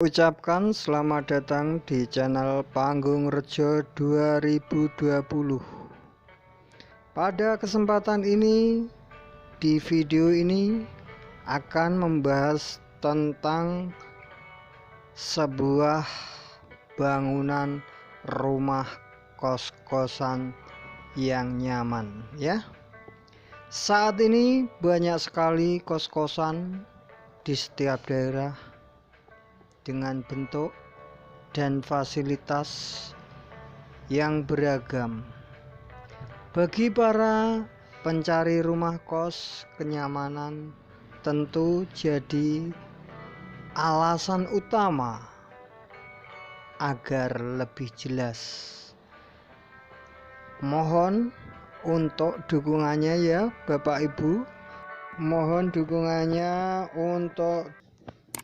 Ucapkan selamat datang di channel Panggung Rejo 2020. Pada kesempatan ini, di video ini akan membahas tentang sebuah bangunan rumah kos-kosan yang nyaman ya. Saat ini banyak sekali kos-kosan di setiap daerah dengan bentuk dan fasilitas yang beragam. Bagi para pencari rumah kos, kenyamanan tentu jadi alasan utama agar lebih jelas. Mohon untuk dukungannya ya Bapak Ibu. Mohon dukungannya untuk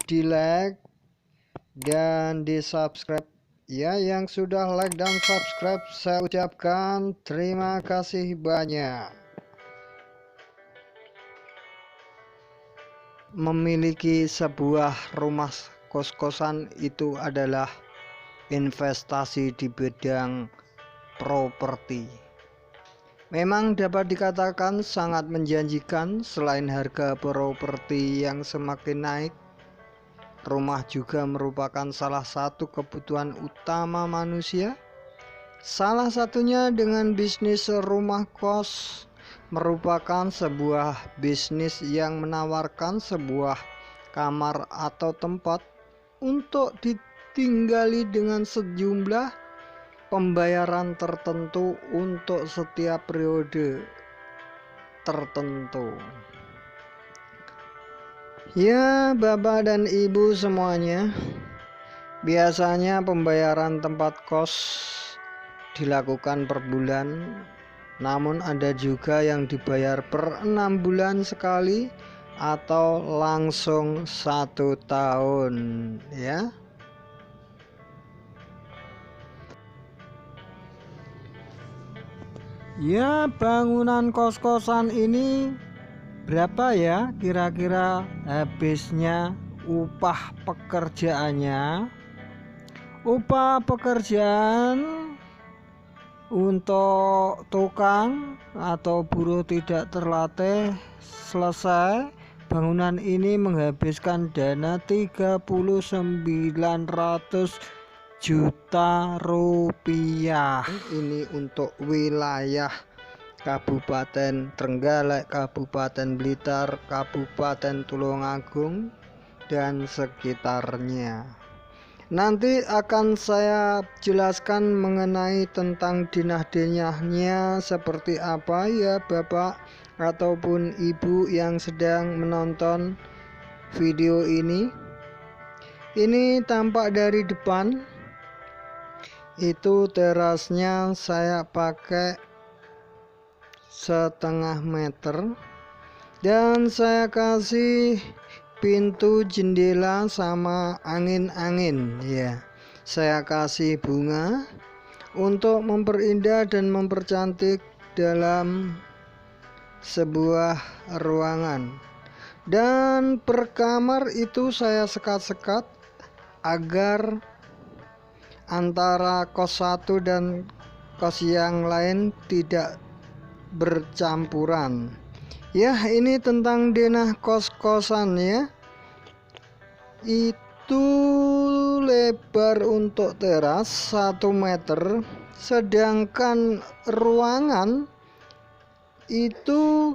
di-like dan di subscribe ya. Yang sudah like dan subscribe saya ucapkan terima kasih banyak. Memiliki sebuah rumah kos-kosan itu adalah investasi di bidang properti. Memang dapat dikatakan sangat menjanjikan. Selain harga properti yang semakin naik, rumah juga merupakan salah satu kebutuhan utama manusia. Salah satunya dengan bisnis rumah kos merupakan sebuah bisnis yang menawarkan sebuah kamar atau tempat untuk ditinggali dengan sejumlah pembayaran tertentu untuk setiap periode tertentu. Ya Bapak dan Ibu semuanya, biasanya pembayaran tempat kos dilakukan per bulan, namun ada juga yang dibayar per 6 bulan sekali atau langsung 1 tahun ya. Ya, bangunan kos-kosan ini berapa ya kira-kira habisnya upah pekerjaannya? Upah pekerjaan untuk tukang atau buruh tidak terlatih selesai bangunan ini menghabiskan dana 3.900 juta rupiah. Ini untuk wilayah Kabupaten Trenggalek, Kabupaten Blitar, Kabupaten Tulungagung dan sekitarnya. Nanti akan saya jelaskan mengenai tentang dinah-dinahnya seperti apa ya Bapak ataupun Ibu yang sedang menonton video ini. Ini tampak dari depan. Itu terasnya saya pakai 1/2 meter dan saya kasih pintu jendela sama angin-angin ya. Saya kasih bunga untuk memperindah dan mempercantik dalam sebuah ruangan. Dan per kamar itu saya sekat-sekat agar antara kos satu dan kos yang lain tidak bercampuran. Ya, ini tentang denah kos-kosan ya. Itu lebar untuk teras 1 meter, sedangkan ruangan itu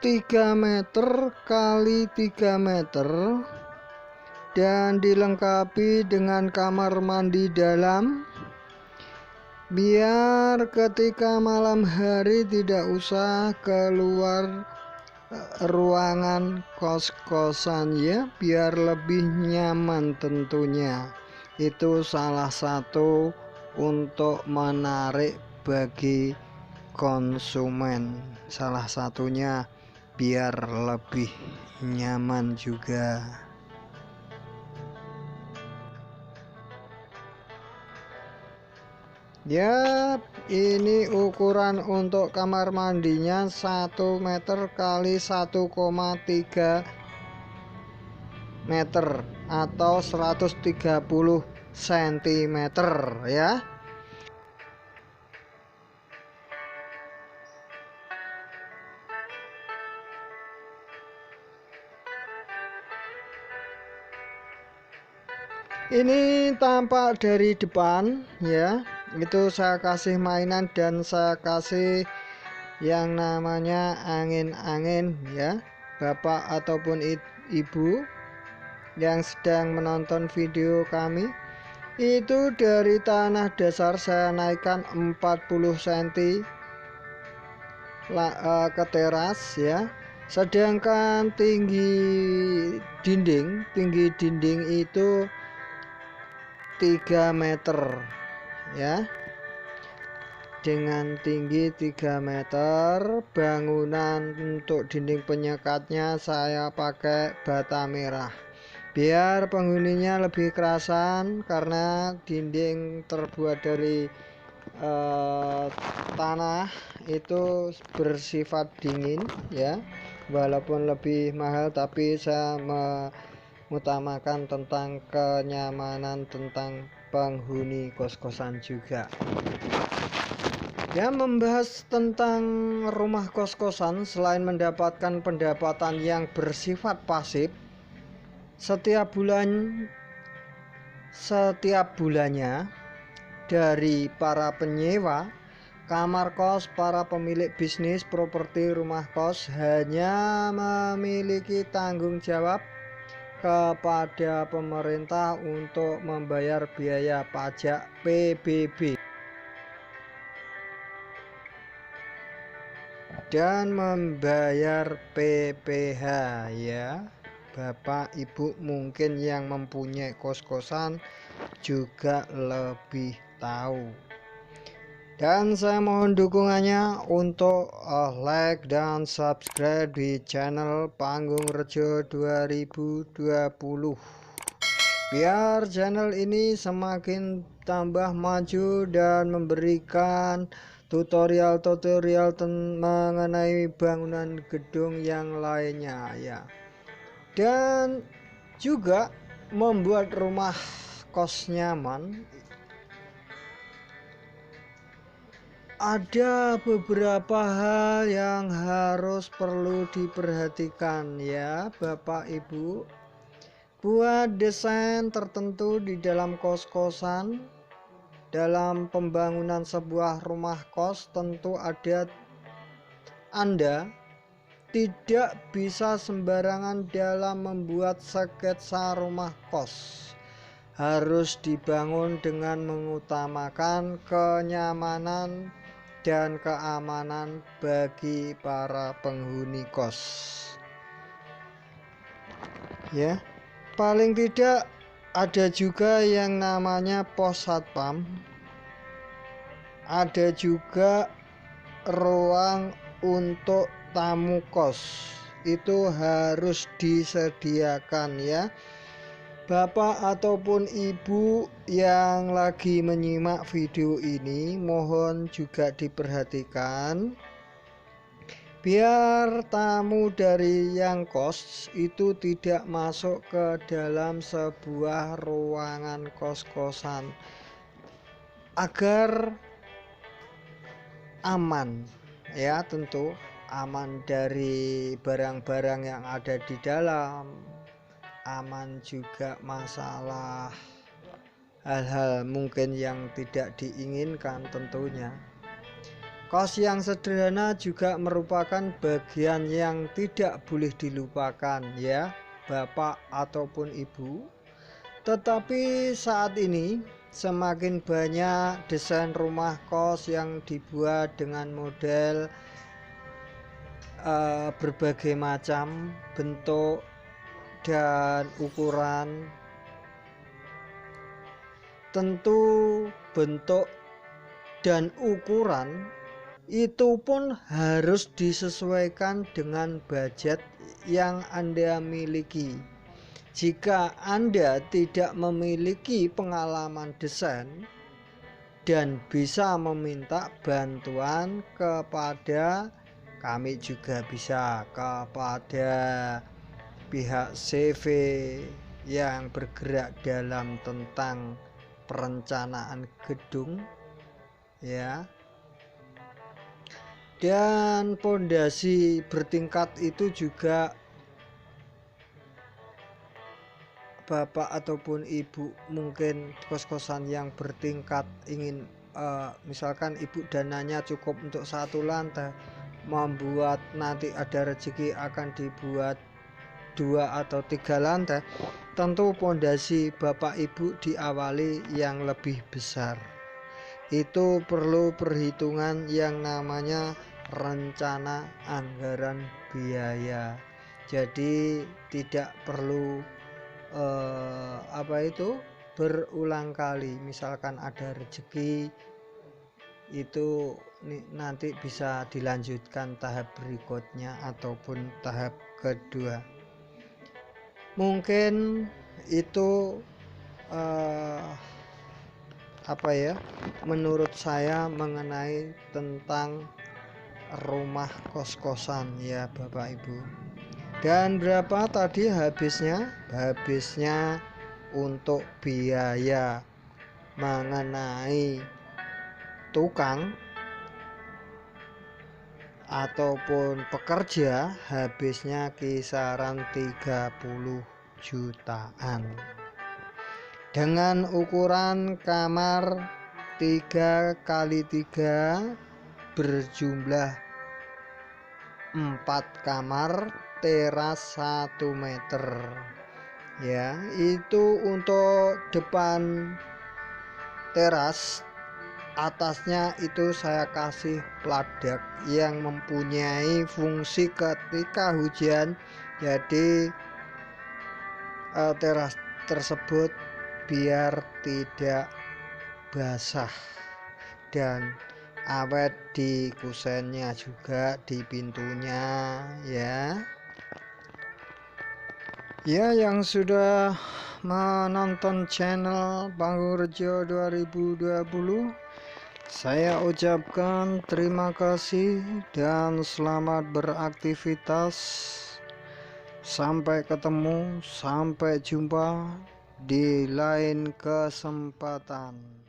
3 meter kali 3 meter dan dilengkapi dengan kamar mandi dalam, biar ketika malam hari tidak usah keluar ruangan kos-kosan ya, biar lebih nyaman tentunya. Itu salah satu untuk menarik bagi konsumen, salah satunya biar lebih nyaman juga. Ya, ini ukuran untuk kamar mandinya 1 meter kali 1,3 meter atau 130 cm ya. Ini tampak dari depan ya. Itu saya kasih mainan dan saya kasih yang namanya angin-angin ya. Bapak ataupun ibu yang sedang menonton video kami, itu dari tanah dasar saya naikkan 40 cm ke teras ya. Sedangkan tinggi dinding itu 3 meter ya. Dengan tinggi 3 meter, bangunan untuk dinding penyekatnya saya pakai bata merah biar penghuninya lebih kerasan, karena dinding terbuat dari tanah itu bersifat dingin ya. Walaupun lebih mahal, tapi saya mengutamakan tentang kenyamanan tentang penghuni kos-kosan juga. Ya, membahas tentang rumah kos-kosan, selain mendapatkan pendapatan yang bersifat pasif setiap bulannya dari para penyewa kamar kos, para pemilik bisnis properti rumah kos hanya memiliki tanggung jawab kepada pemerintah untuk membayar biaya pajak PBB dan membayar PPh ya. Bapak Ibu mungkin yang mempunyai kos-kosan juga lebih tahu. Dan saya mohon dukungannya untuk like dan subscribe di channel Panggung Rejo 2020, biar channel ini semakin tambah maju dan memberikan tutorial mengenai bangunan gedung yang lainnya ya. Dan juga membuat rumah kos nyaman. Ada beberapa hal yang perlu diperhatikan ya Bapak Ibu. Buat desain tertentu di dalam kos-kosan, dalam pembangunan sebuah rumah kos, tentu Anda tidak bisa sembarangan dalam membuat sketsa rumah kos. Harus dibangun dengan mengutamakan kenyamanan dan keamanan bagi para penghuni kos. Ya, paling tidak ada juga yang namanya pos satpam. Ada juga ruang untuk tamu kos, itu harus disediakan ya. Bapak ataupun ibu yang lagi menyimak video ini, mohon juga diperhatikan biar tamu dari yang kos itu tidak masuk ke dalam sebuah ruangan kos-kosan, agar aman ya. Tentu aman dari barang-barang yang ada di dalam, aman juga masalah hal-hal mungkin yang tidak diinginkan tentunya. Kos yang sederhana juga merupakan bagian yang tidak boleh dilupakan ya Bapak ataupun Ibu. Tetapi saat ini semakin banyak desain rumah kos yang dibuat dengan model berbagai macam bentuk dan ukuran. Tentu bentuk dan ukuran itu pun harus disesuaikan dengan budget yang Anda miliki. Jika Anda tidak memiliki pengalaman desain dan bisa meminta bantuan kepada kami, juga bisa kepada pihak CV yang bergerak dalam tentang perencanaan gedung ya. Dan pondasi bertingkat itu juga bapak ataupun ibu mungkin kos-kosan yang bertingkat ingin misalkan ibu dananya cukup untuk 1 lantai, membuat nanti ada rezeki akan dibuat 2 atau 3 lantai, tentu pondasi bapak ibu diawali yang lebih besar. Itu perlu perhitungan yang namanya rencana anggaran biaya. Jadi tidak perlu berulang kali. Misalkan ada rezeki itu nanti bisa dilanjutkan tahap berikutnya ataupun tahap kedua. Mungkin itu menurut saya mengenai tentang rumah kos-kosan ya Bapak Ibu. Dan berapa tadi habisnya? Habisnya untuk biaya mengenai tukang ataupun pekerja habisnya kisaran 30 jutaan. Dengan ukuran kamar 3x3 berjumlah 4 kamar, teras 1 meter ya. Itu untuk depan teras, atasnya itu saya kasih peladak yang mempunyai fungsi ketika hujan, jadi teras tersebut biar tidak basah dan awet di kusennya juga di pintunya ya. Ya, yang sudah menonton channel Pangurjo 2020, saya ucapkan terima kasih dan selamat beraktivitas. Sampai ketemu, sampai jumpa di lain kesempatan.